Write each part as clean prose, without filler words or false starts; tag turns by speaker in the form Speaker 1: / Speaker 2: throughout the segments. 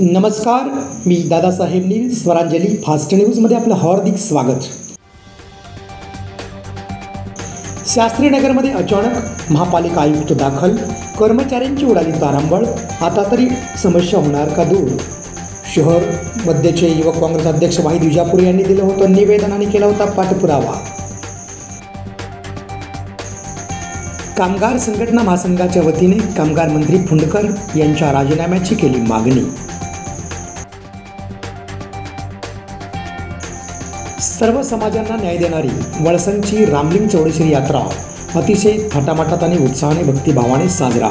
Speaker 1: नमस्कार, मी दादासाहेब नील, स्वरांजली फास्ट न्यूजमध्ये आपलं हार्दिक स्वागत. शास्त्रीनगरमध्ये अचानक महापालिका आयुक्त दाखल, कर्मचाऱ्यांची उडाली तारांबळ. आता तरी समस्या होणार का दूर? शहर मध्यचे युवक काँग्रेस अध्यक्ष वाहिद विजापुरे यांनी दिलं होतं निवेदन आणि केला होता पाठपुरावा. कामगार संघटना महासंघाच्या वतीने कामगार मंत्री फुंडकर यांच्या राजीनाम्याची केली मागणी. सर्व समाजांना न्याय देणारी वळसंगची रामलिंग चौडेश्वरी यात्रा अतिशय थाटामाटात आणि उत्साहाने भक्तिभावाने साजरा.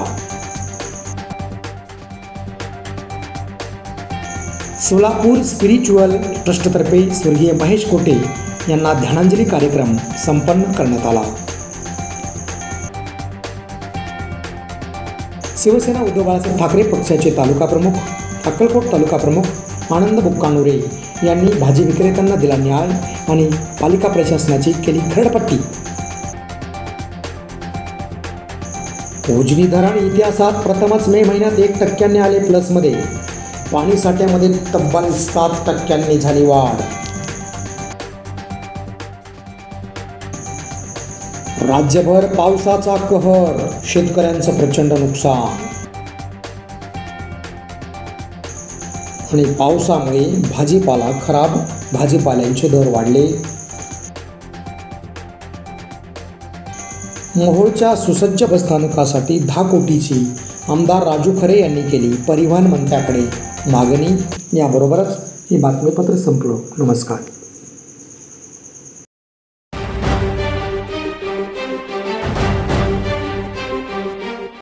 Speaker 1: सोलापूर स्पिरिच्युअल ट्रस्टतर्फे स्वर्गीय महेश कोटे यांना ध्यानांजली कार्यक्रम संपन्न करण्यात आला. शिवसेना उद्धव बाळासाहेब ठाकरे पक्षाचे तालुका प्रमुख अक्कलकोट तालुका प्रमुख आनंद बुक्कानुरे यांनी भाजी विक्रेत्यांना दिला न्याय आणि पालिका प्रशासनाची केली खरडपट्टी. उजनी धरण इतिहासात प्रथमच मे महिन्यात 1% आले प्लसमध्ये. पाणी साठ्यामध्ये तब्बल 7% झाली वाढ. राज्यभर पावसाचा कहर, शेतकऱ्यांचं प्रचंड नुकसान. आणि पावसामुळे भाजीपाला खराब, भाजीपाल्यांचे दर वाढले. मोहोळच्या सुसज्ज बसस्थानकासाठी 10 कोटीची आमदार राजू खरे यांनी केली परिवहन मंत्र्याकडे मागणी. याबरोबरच हे बातमीपत्र संपलं. नमस्कार.